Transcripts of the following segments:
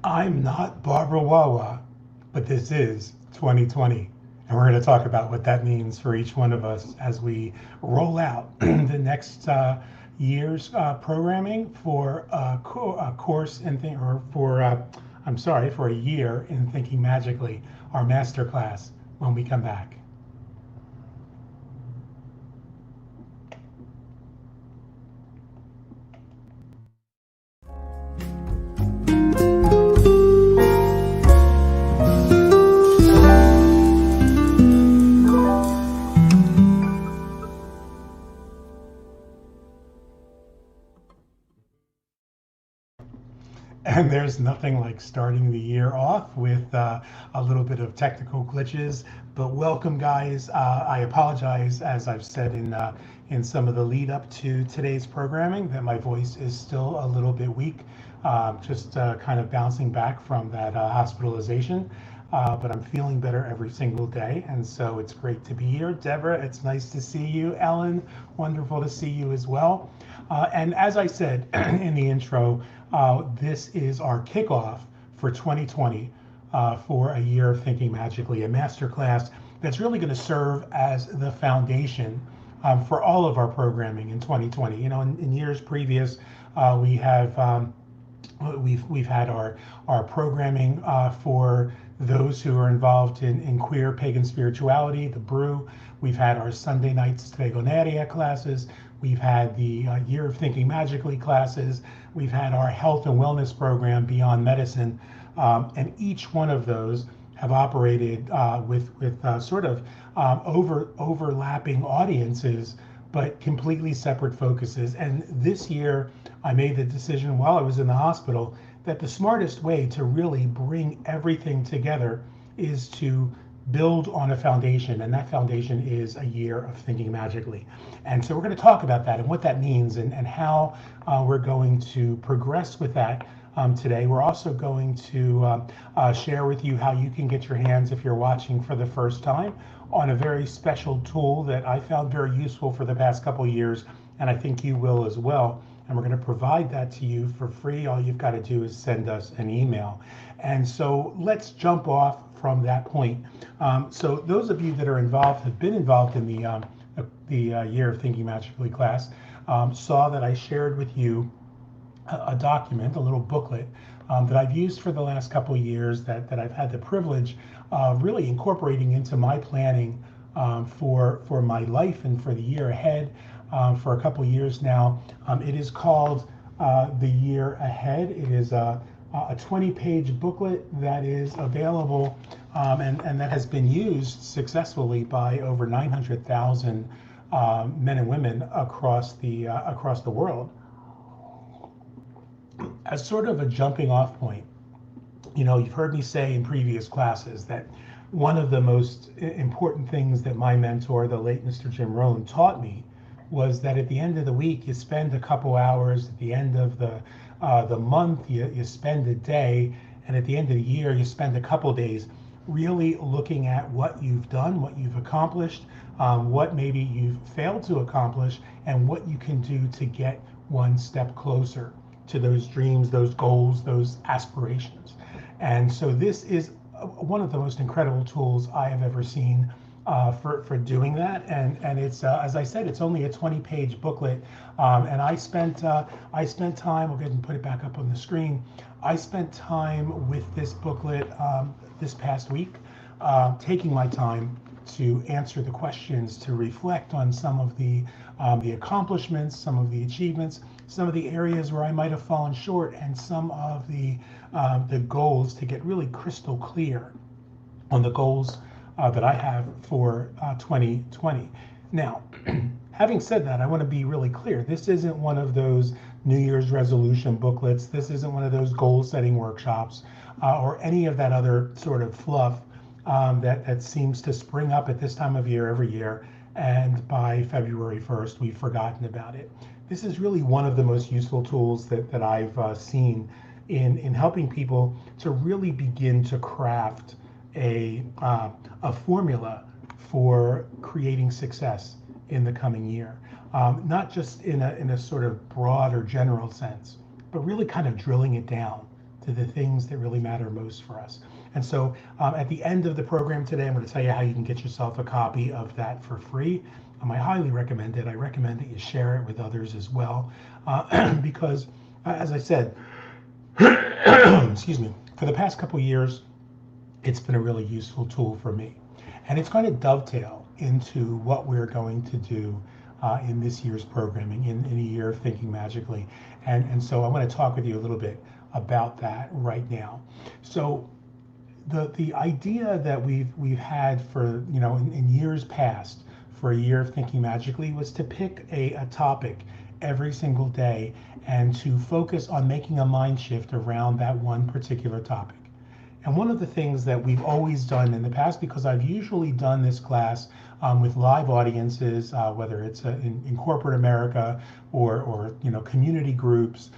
I'm not Barbara Wawa, but this is 2020. And we're going to talk about what that means for each one of us as we roll out the next year's programming for a course in or for, I'm sorry, for a year in Thinking Magically, our masterclass when we come back. And there's nothing like starting the year off with a little bit of technical glitches. But welcome, guys. I apologize, as I've said in some of the lead up to today's programming, that my voice is still a little bit weak, just kind of bouncing back from that hospitalization. But I'm feeling better every single day, and so it's great to be here. Deborah, it's nice to see you. Ellen, wonderful to see you as well. And as I said in the intro, this is our kickoff for 2020 for a year of Thinking Magically, a masterclass that's really going to serve as the foundation for all of our programming in 2020. You know, in years previous, we have we've had our programming for those who are involved in queer pagan spirituality, the Brew. We've had our Sunday night Stregoneria classes. We've had the Year of Thinking Magically classes. We've had our health and wellness program, Beyond Medicine, and each one of those have operated with sort of overlapping audiences, but completely separate focuses. And this year, I made the decision while I was in the hospital that the smartest way to really bring everything together is to build on a foundation, and that foundation is a year of Thinking Magically. And so we're going to talk about that and what that means and how we're going to progress with that today. We're also going to share with you how you can get your hands, if you're watching for the first time, on a very special tool that I found very useful for the past couple of years, and I think you will as well. And we're going to provide that to you for free. All you've got to do is send us an email. And so let's jump off from that point. So those of you that are involved, have been involved in the Year of Thinking Magically class, saw that I shared with you a document, a little booklet that I've used for the last couple of years that I've had the privilege of really incorporating into my planning for my life and for the year ahead for a couple of years now. It is called The Year Ahead. It is a 20-page booklet that is available and that has been used successfully by over 900,000 men and women across the world as sort of a jumping off point. You know, you've heard me say in previous classes that one of the most important things that my mentor, the late Mr. Jim Rohn, taught me was that at the end of the week, you spend a couple hours. At the end of the month, you spend a day, and at the end of the year, you spend a couple days really looking at what you've done, what you've accomplished, what maybe you've failed to accomplish, and what you can do to get one step closer to those dreams, those goals, those aspirations. And so this is one of the most incredible tools I have ever seen for doing that. And it's as I said, it's only a 20-page booklet. And I spent time. I'll go ahead and put it back up on the screen. I spent time with this booklet this past week, taking my time to answer the questions, to reflect on some of the accomplishments, some of the achievements, some of the areas where I might have fallen short, and some of the goals, to get really crystal clear on the goals that I have for 2020. Now, having said that, I want to be really clear. This isn't one of those New Year's resolution booklets. This isn't one of those goal setting workshops or any of that other sort of fluff that seems to spring up at this time of year every year. And by February 1st, we've forgotten about it. This is really one of the most useful tools that I've seen in helping people to really begin to craft a formula for creating success in the coming year. Not just in a sort of broad or general sense, but really kind of drilling it down to the things that really matter most for us. And so at the end of the program today, I'm going to tell you how you can get yourself a copy of that for free. I highly recommend it. I recommend that you share it with others as well, because, as I said, excuse me, for the past couple years, it's been a really useful tool for me. And it's going to dovetail into what we're going to do in this year's programming, in a year of Thinking Magically. And so I want to talk with you a little bit about that right now. So the idea that we've had for, in years past, for a year of Thinking Magically, was to pick a topic every single day and to focus on making a mind shift around that one particular topic. And one of the things that we've always done in the past, because I've usually done this class with live audiences, whether it's in corporate America or community groups,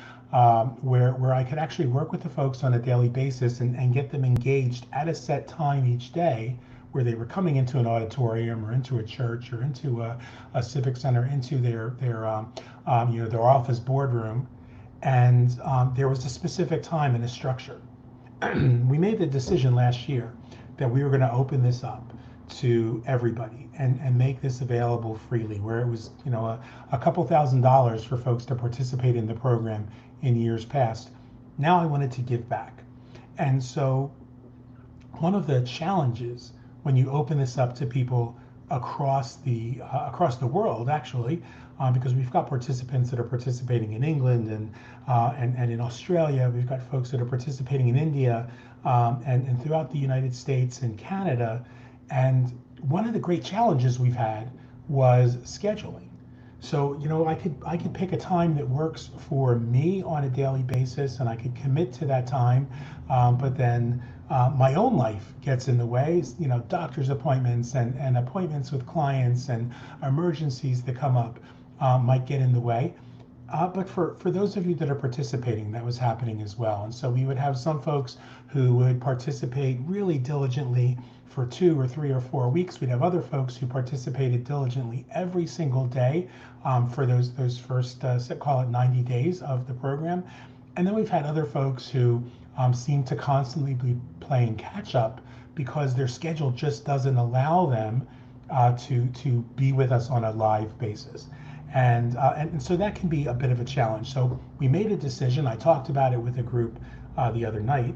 where I could actually work with the folks on a daily basis and get them engaged at a set time each day, where they were coming into an auditorium or into a church or into a civic center, into their office boardroom, and there was a specific time and a structure. We made the decision last year that we were going to open this up to everybody and make this available freely, where it was a couple $1,000s for folks to participate in the program in years past. Now I wanted to give back. And so one of the challenges when you open this up to people across the world, actually, because we've got participants that are participating in England and in Australia. We've got folks that are participating in India and throughout the United States and Canada. And one of the great challenges we've had was scheduling. So I could pick a time that works for me on a daily basis, and I could commit to that time. But then my own life gets in the way. Doctor's appointments and appointments with clients and emergencies that come up might get in the way. But for those of you that are participating, that was happening as well. And so we would have some folks who would participate really diligently for 2 or 3 or 4 weeks. We'd have other folks who participated diligently every single day for those first, call it 90 days of the program. And then we've had other folks who seem to constantly be playing catch up because their schedule just doesn't allow them to be with us on a live basis. And so that can be a bit of a challenge. So we made a decision, I talked about it with a group the other night,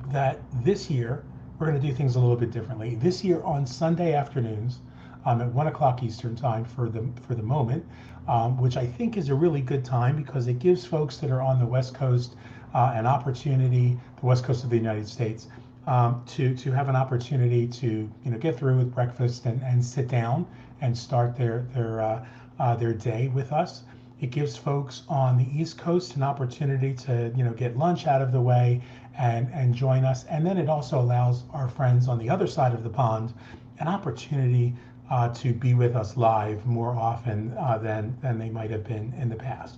that this year we're going to do things a little bit differently. This year on Sunday afternoons at 1 o'clock Eastern time for the moment, which I think is a really good time because it gives folks that are on the West Coast an opportunity, the West Coast of the United States, to have an opportunity to get through with breakfast and sit down and start their day with us. It gives folks on the East Coast an opportunity to get lunch out of the way and join us. And then it also allows our friends on the other side of the pond an opportunity to be with us live more often than they might have been in the past.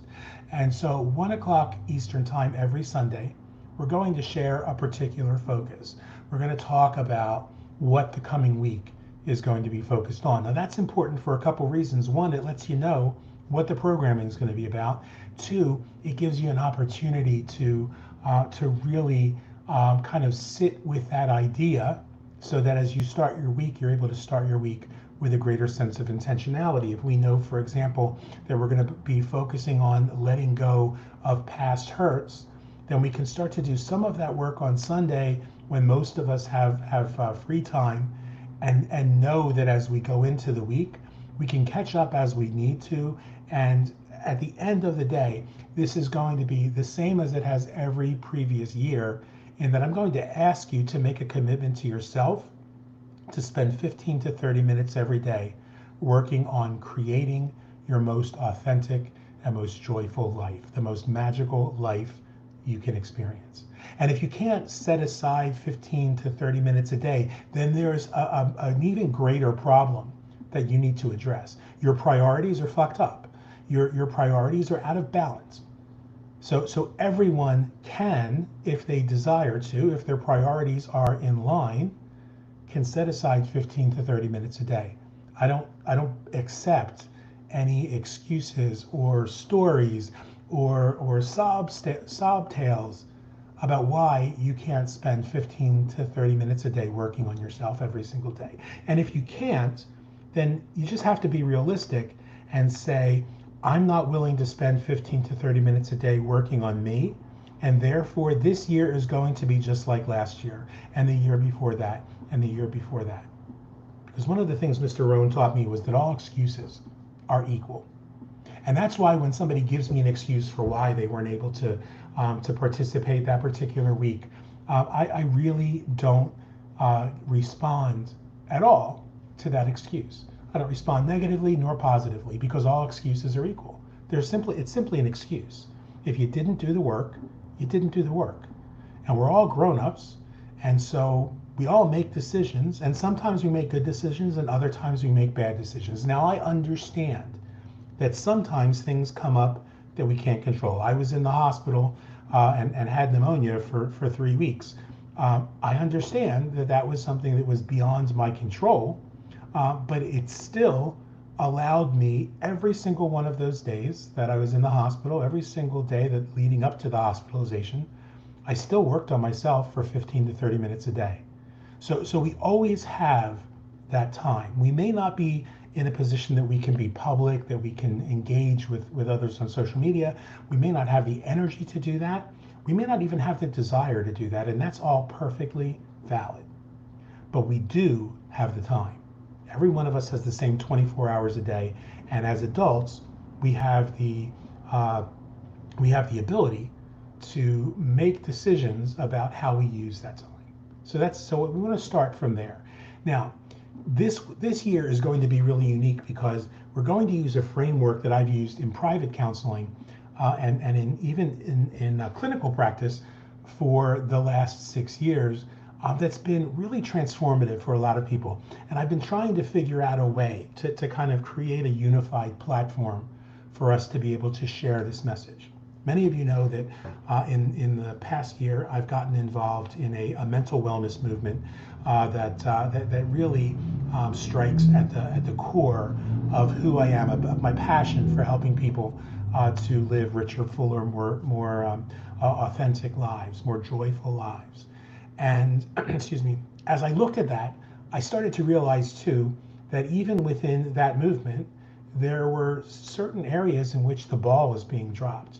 And so 1 o'clock Eastern time every Sunday, we're going to share a particular focus. We're going to talk about what the coming week is going to be focused on. Now that's important for a couple reasons. One, it lets you know what the programming is going to be about. Two, it gives you an opportunity to really kind of sit with that idea so that as you start your week, you're able to start your week with a greater sense of intentionality. If we know, for example, that we're going to be focusing on letting go of past hurts, then we can start to do some of that work on Sunday when most of us have free time, and know that as we go into the week, we can catch up as we need to. And at the end of the day, this is going to be the same as it has every previous year, in that I'm going to ask you to make a commitment to yourself to spend 15 to 30 minutes every day working on creating your most authentic and most joyful life, the most magical life you can experience. And if you can't set aside 15 to 30 minutes a day, then there's an even greater problem that you need to address. Your priorities are fucked up. Your priorities are out of balance. So everyone can, if they desire to, if their priorities are in line, can set aside 15 to 30 minutes a day. I don't accept any excuses or stories or sob tales about why you can't spend 15 to 30 minutes a day working on yourself every single day. And if you can't, then you just have to be realistic and say, I'm not willing to spend 15 to 30 minutes a day working on me. And therefore, this year is going to be just like last year, and the year before that, and the year before that. Because one of the things Mr. Rohn taught me was that all excuses are equal. And that's why when somebody gives me an excuse for why they weren't able to participate that particular week, I really don't respond at all to that excuse. I don't respond negatively nor positively, because all excuses are equal. It's simply an excuse. If you didn't do the work, you didn't do the work. And we're all grown-ups, and so we all make decisions, and sometimes we make good decisions and other times we make bad decisions. Now I understand that sometimes things come up that we can't control. I was in the hospital and had pneumonia for 3 weeks. I understand that that was something that was beyond my control, but it still allowed me every single one of those days that I was in the hospital, every single day that leading up to the hospitalization, I still worked on myself for 15 to 30 minutes a day. So we always have that time. We may not be in a position that we can be public, that we can engage with others on social media. We may not have the energy to do that. We may not even have the desire to do that, and that's all perfectly valid. But we do have the time. Every one of us has the same 24 hours a day, and as adults, we have the ability to make decisions about how we use that time. So we want to start from there. Now, this year is going to be really unique because we're going to use a framework that I've used in private counseling and even in clinical practice for the last 6 years. That's been really transformative for a lot of people. And I've been trying to figure out a way to kind of create a unified platform for us to be able to share this message. Many of you know that in the past year, I've gotten involved in a mental wellness movement that really strikes at the core of who I am, of my passion for helping people to live richer, fuller, more authentic lives, more joyful lives. And excuse me, as I looked at that, I started to realize too that even within that movement, there were certain areas in which the ball was being dropped.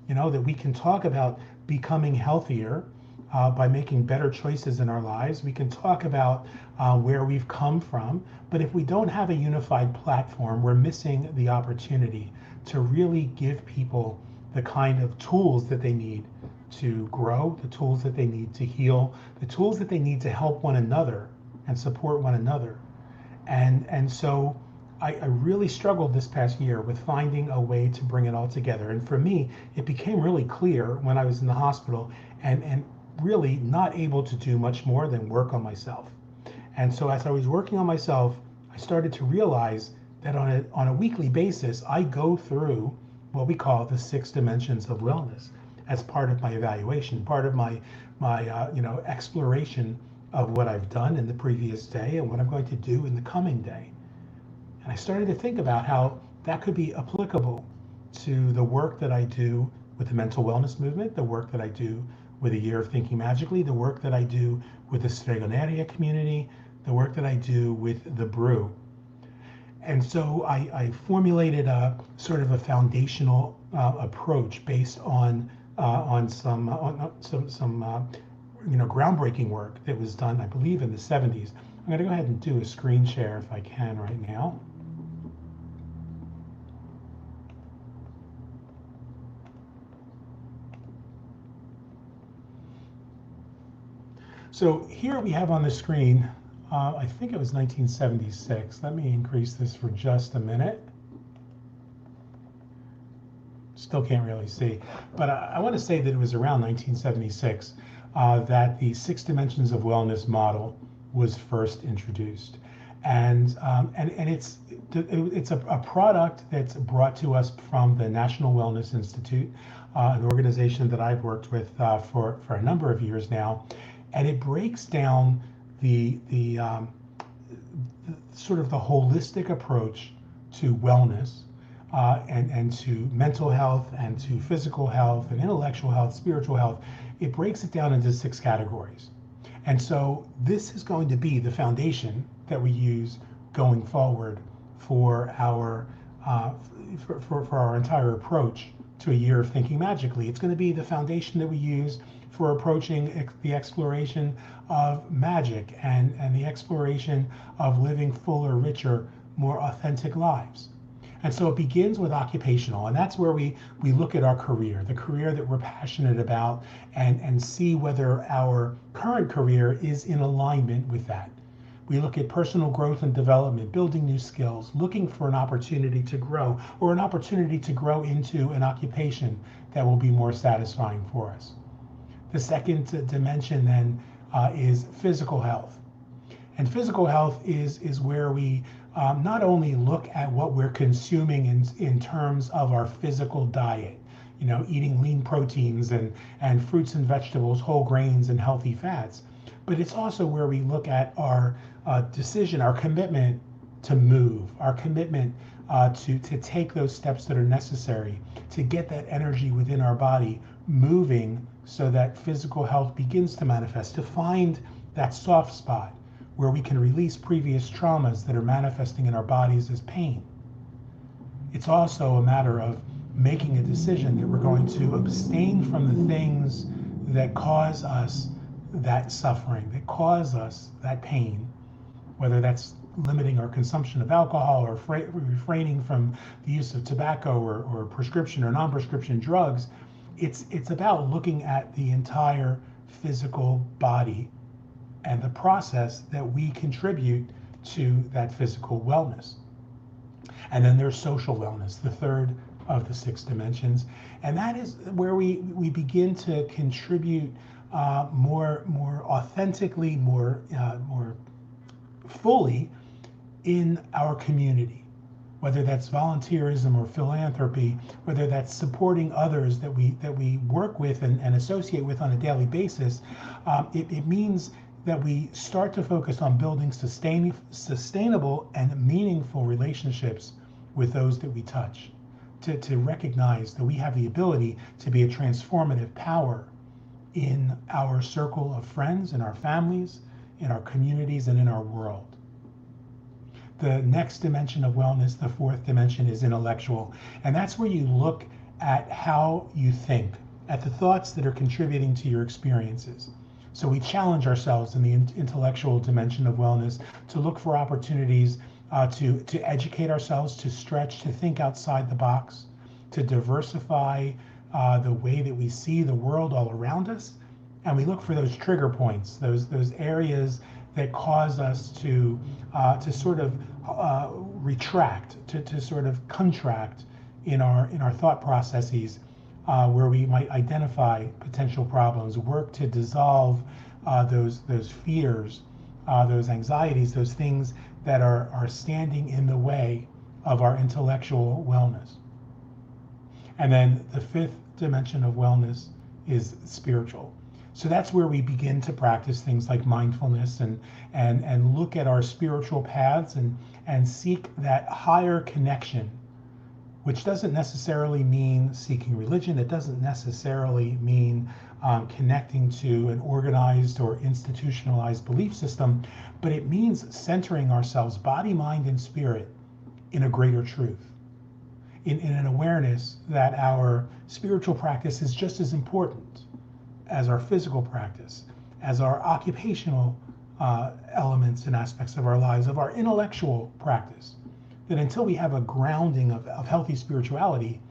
You know, that we can talk about becoming healthier by making better choices in our lives. We can talk about where we've come from, but if we don't have a unified platform, we're missing the opportunity to really give people the kind of tools that they need to grow, the tools that they need to heal, the tools that they need to help one another and support one another. And so I really struggled this past year with finding a way to bring it all together. And for me, it became really clear when I was in the hospital and really not able to do much more than work on myself. And so as I was working on myself, I started to realize that on a weekly basis, I go through what we call the 6 dimensions of wellness as part of my evaluation, part of my exploration of what I've done in the previous day and what I'm going to do in the coming day. And I started to think about how that could be applicable to the work that I do with the mental wellness movement, the work that I do with a year of thinking magically, the work that I do with the Stregoneria community, the work that I do with the Brew. And so I formulated a sort of a foundational approach based on some groundbreaking work that was done, I believe, in the 70s. I'm going to go ahead and do a screen share if I can right now. So here we have on the screen, I think it was 1976. Let me increase this for just a minute. Still can't really see, but I want to say that it was around 1976 that the 6 dimensions of wellness model was first introduced, and it's a product that's brought to us from the National Wellness Institute, an organization that I've worked with for a number of years now, and it breaks down the sort of the holistic approach to wellness and to mental health and to physical health and intellectual health, spiritual health. It breaks it down into 6 categories. And so this is going to be the foundation that we use going forward for our for our entire approach to a year of thinking magically. It's going to be the foundation that we use for approaching the exploration of magic and the exploration of living fuller, richer, more authentic lives. And so it begins with occupational, and that's where we look at our career, the career that we're passionate about, and see whether our current career is in alignment with that. We look at personal growth and development, building new skills, looking for an opportunity to grow, or an opportunity to grow into an occupation that will be more satisfying for us. The second dimension then is physical health. And physical health is where we not only look at what we're consuming in terms of our physical diet, eating lean proteins and fruits and vegetables, whole grains and healthy fats, but it's also where we look at our decision, our commitment to move, our commitment to take those steps that are necessary to get that energy within our body moving so that physical health begins to manifest, to find that soft spot where we can release previous traumas that are manifesting in our bodies as pain. It's also a matter of making a decision that we're going to abstain from the things that cause us that suffering, that cause us that pain, whether that's limiting our consumption of alcohol or refraining from the use of tobacco or prescription or non-prescription drugs. It's about looking at the entire physical body and the process that we contribute to that physical wellness. And then there's social wellness, the third of the 6 dimensions. And that is where we begin to contribute more authentically, more fully in our community, whether that's volunteerism or philanthropy, whether that's supporting others that we work with and associate with on a daily basis. It means that we start to focus on building sustainable and meaningful relationships with those that we touch, to recognize that we have the ability to be a transformative power in our circle of friends, in our families, in our communities, and in our world. The next dimension of wellness, the 4th dimension, is intellectual. And that's where you look at how you think, at the thoughts that are contributing to your experiences. So we challenge ourselves in the intellectual dimension of wellness to look for opportunities to educate ourselves, to stretch, to think outside the box, to diversify the way that we see the world all around us. And we look for those trigger points, those areas that cause us to sort of retract, to sort of contract in our thought processes, where we might identify potential problems, work to dissolve those fears, those anxieties, those things that are standing in the way of our intellectual wellness. And then the 5th dimension of wellness is spiritual. So that's where we begin to practice things like mindfulness and look at our spiritual paths and seek that higher connection, which doesn't necessarily mean seeking religion. It doesn't necessarily mean connecting to an organized or institutionalized belief system, but it means centering ourselves, body, mind, and spirit, in a greater truth, in an awareness that our spiritual practice is just as important as our physical practice, as our occupational elements and aspects of our lives, of our intellectual practice. That until we have a grounding of healthy spirituality,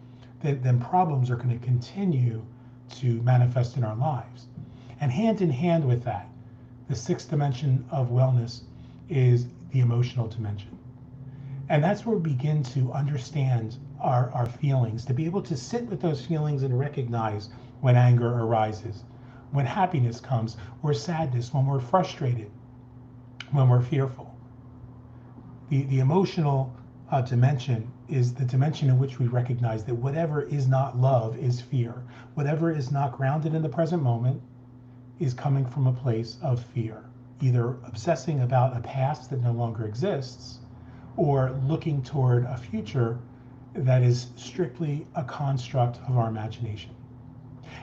then problems are going to continue to manifest in our lives. And hand in hand with that, the 6th dimension of wellness is the emotional dimension. And that's where we begin to understand our feelings, to be able to sit with those feelings and recognize when anger arises, when happiness comes, or sadness, when we're frustrated, when we're fearful. The emotional dimension is the dimension in which we recognize that whatever is not love is fear. Whatever is not grounded in the present moment is coming from a place of fear, either obsessing about a past that no longer exists or looking toward a future that is strictly a construct of our imagination.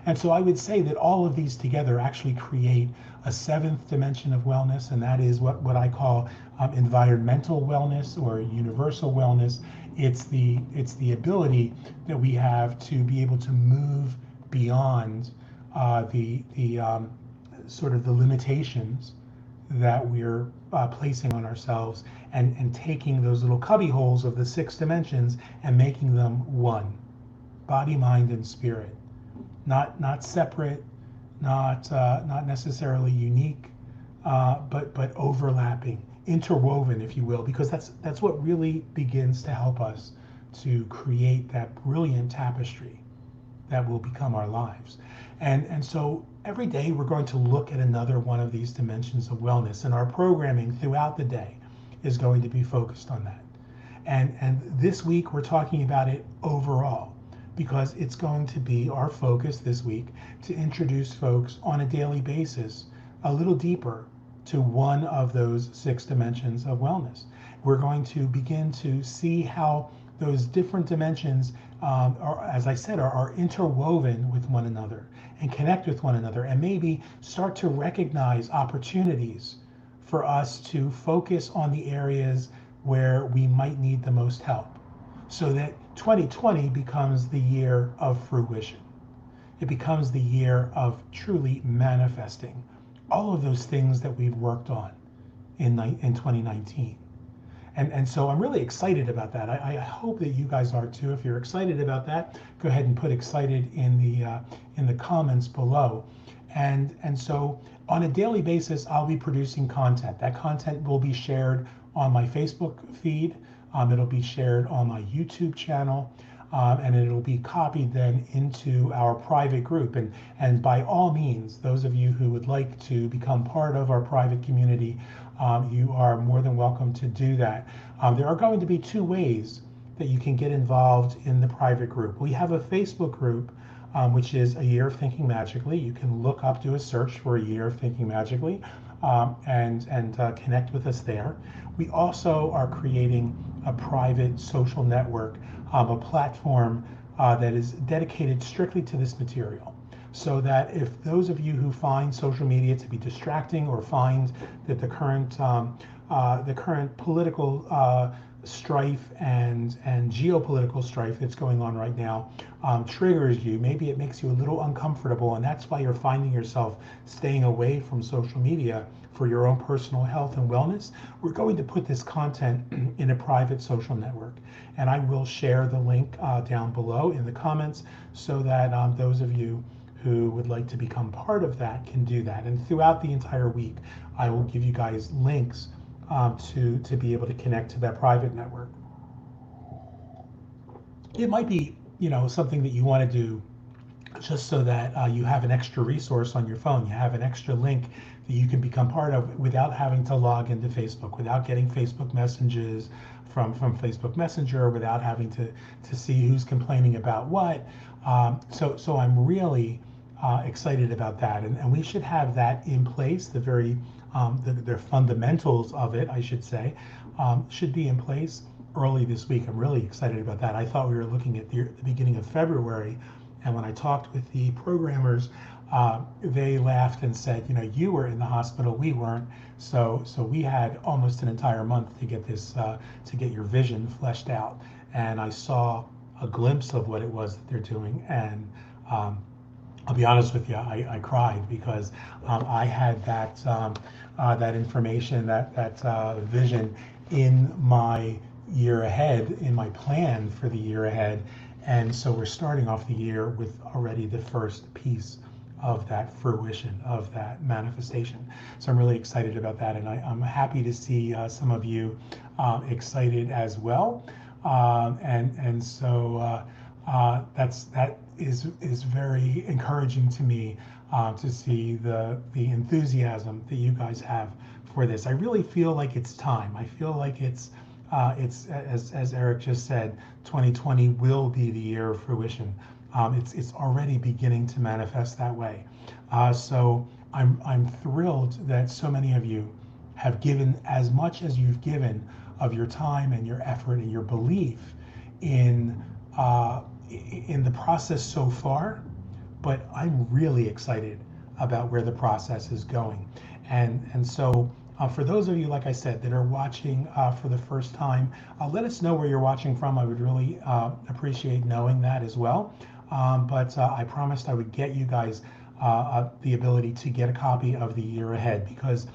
And so I would say that all of these together actually create a seventh dimension of wellness, and that is what I call environmental wellness or universal wellness. It's the ability that we have to be able to move beyond the sort of the limitations that we're placing on ourselves, and taking those little cubby holes of the six dimensions and making them one: body, mind, and spirit. Not separate, not necessarily unique, but overlapping, interwoven, if you will, because that's what really begins to help us to create that brilliant tapestry that will become our lives. And so every day we're going to look at another one of these dimensions of wellness, and our programming throughout the day is going to be focused on that. And this week we're talking about it overall, because it's going to be our focus this week to introduce folks on a daily basis a little deeper to one of those six dimensions of wellness. We're going to begin to see how those different dimensions are, as I said, are interwoven with one another and connect with one another, and maybe start to recognize opportunities for us to focus on the areas where we might need the most help, so that 2020 becomes the year of fruition. It becomes the year of truly manifesting all of those things that we've worked on in 2019. And so I'm really excited about that. I hope that you guys are too. If you're excited about that, go ahead and put excited in the comments below. And so on a daily basis, I'll be producing content. That content will be shared on my Facebook feed. It'll be shared on my YouTube channel, and it'll be copied then into our private group. And by all means, those of you who would like to become part of our private community, you are more than welcome to do that. There are going to be two ways that you can get involved in the private group. We have a Facebook group, which is A Year of Thinking Magically. You can look up, do a search for A Year of Thinking Magically, and connect with us there. We also are creating a private social network, a platform that is dedicated strictly to this material, so that if those of you who find social media to be distracting, or find that the current political strife and geopolitical strife that's going on right now triggers you, maybe it makes you a little uncomfortable, and that's why you're finding yourself staying away from social media for your own personal health and wellness, we're going to put this content in a private social network. And I will share the link down below in the comments, so that those of you who would like to become part of that can do that. And throughout the entire week, I will give you guys links to be able to connect to that private network. It might be, something that you want to do just so that you have an extra resource on your phone. You have an extra link that you can become part of without having to log into Facebook, without getting Facebook messages from Facebook Messenger, without having to see who's complaining about what. So I'm really excited about that, and we should have that in place. The fundamentals of it, I should say, should be in place early this week. I'm really excited about that. I thought we were looking at the beginning of February, and when I talked with the programmers, they laughed and said, you were in the hospital, we weren't. So we had almost an entire month to get this, to get your vision fleshed out. And I saw a glimpse of what it was that they're doing, and I'll be honest with you, I cried, because I had that information, that vision in my year ahead, in my plan for the year ahead. And so we're starting off the year with already the first piece of that fruition, of that manifestation. So I'm really excited about that, and I'm happy to see some of you excited as well. And so that is very encouraging to me, to see the enthusiasm that you guys have for this. I really feel like it's time. I feel like it's as Eric just said, 2020 will be the year of fruition. It's already beginning to manifest that way. So I'm thrilled that so many of you have given as much as you've given of your time and your effort and your belief in uh, in the process so far, but I'm really excited about where the process is going. And so for those of you, like I said, that are watching for the first time, let us know where you're watching from. I would really appreciate knowing that as well. But I promised I would get you guys the ability to get a copy of the year ahead, because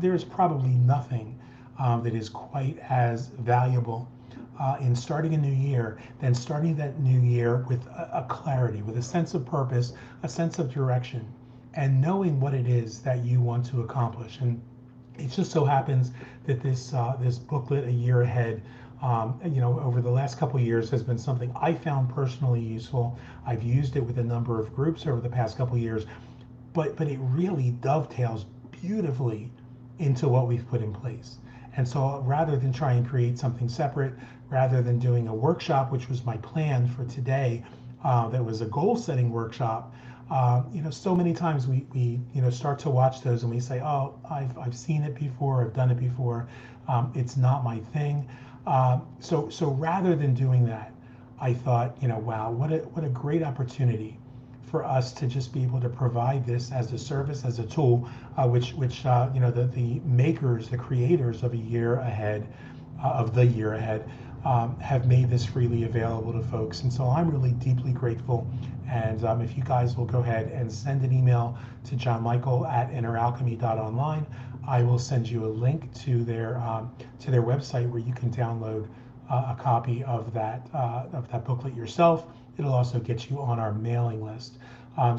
there's probably nothing that is quite as valuable in starting a new year than starting that new year with a clarity, with a sense of purpose, a sense of direction, and knowing what it is that you want to accomplish. And it just so happens that this booklet, A Year Ahead, over the last couple of years has been something I found personally useful. I've used it with a number of groups over the past couple of years, but it really dovetails beautifully into what we've put in place. And so rather than try and create something separate, rather than doing a workshop, which was my plan for today, that was a goal setting workshop, so many times we start to watch those and we say, oh, I've seen it before, I've done it before, it's not my thing. So rather than doing that, I thought, wow, what a great opportunity for us to just be able to provide this as a service, as a tool, which the makers, the creators of A Year Ahead, of the Year Ahead, have made this freely available to folks. And so I'm really deeply grateful. And if you guys will go ahead and send an email to johnmichael@inneralchemy.online, I will send you a link to their website where you can download a copy of that booklet yourself. It'll also get you on our mailing list. I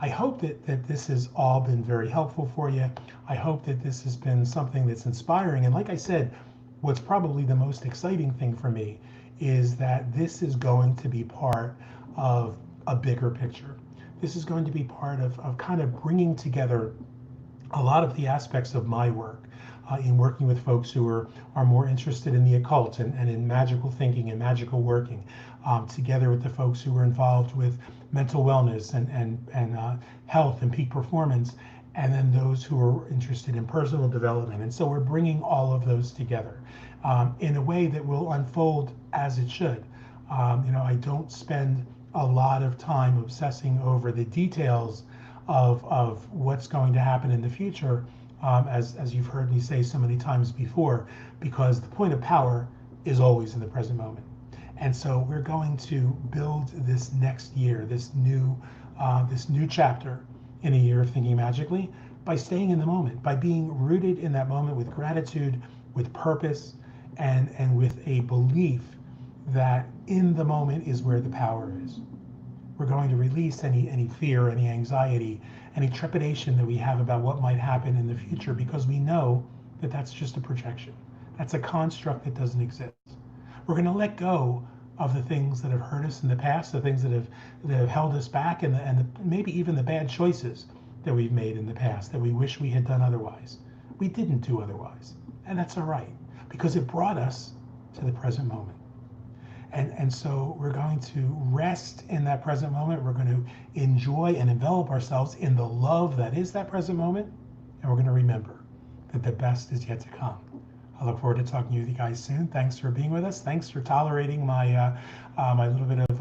hope that this has all been very helpful for you. I hope that this has been something that's inspiring. And like I said, what's probably the most exciting thing for me is that this is going to be part of a bigger picture. This is going to be part of kind of bringing together a lot of the aspects of my work in working with folks who are more interested in the occult and in magical thinking and magical working, together with the folks who are involved with mental wellness and health and peak performance, and then those who are interested in personal development. And so we're bringing all of those together in a way that will unfold as it should. I don't spend a lot of time obsessing over the details of what's going to happen in the future, as you've heard me say so many times before, because the point of power is always in the present moment. And so we're going to build this next year, this new chapter in A Year of Thinking Magically, by staying in the moment, by being rooted in that moment with gratitude, with purpose, and with a belief that in the moment is where the power is. We're going to release any fear, any anxiety, any trepidation that we have about what might happen in the future, because we know that that's just a projection. That's a construct that doesn't exist. We're going to let go of the things that have hurt us in the past, the things that have held us back, and maybe even the bad choices that we've made in the past that we wish we had done otherwise. We didn't do otherwise, and that's all right, because it brought us to the present moment. And so we're going to rest in that present moment. We're going to enjoy and envelop ourselves in the love that is that present moment. And we're going to remember that the best is yet to come. I look forward to talking to you guys soon. Thanks for being with us. Thanks for tolerating my little bit of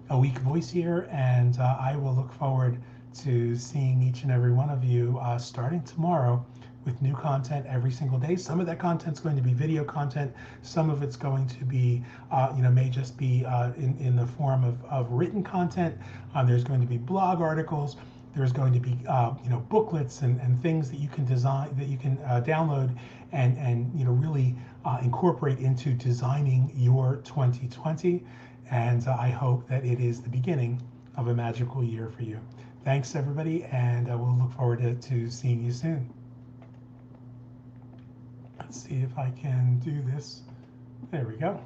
a weak voice here. And I will look forward to seeing each and every one of you starting tomorrow with new content every single day. Some of that content's going to be video content. Some of it's going to be, may just be in the form of written content. There's going to be blog articles. There's going to be, booklets and things that you can design, that you can download and really incorporate into designing your 2020. And I hope that it is the beginning of a magical year for you. Thanks, everybody, and we'll look forward to seeing you soon. Let's see if I can do this. There we go.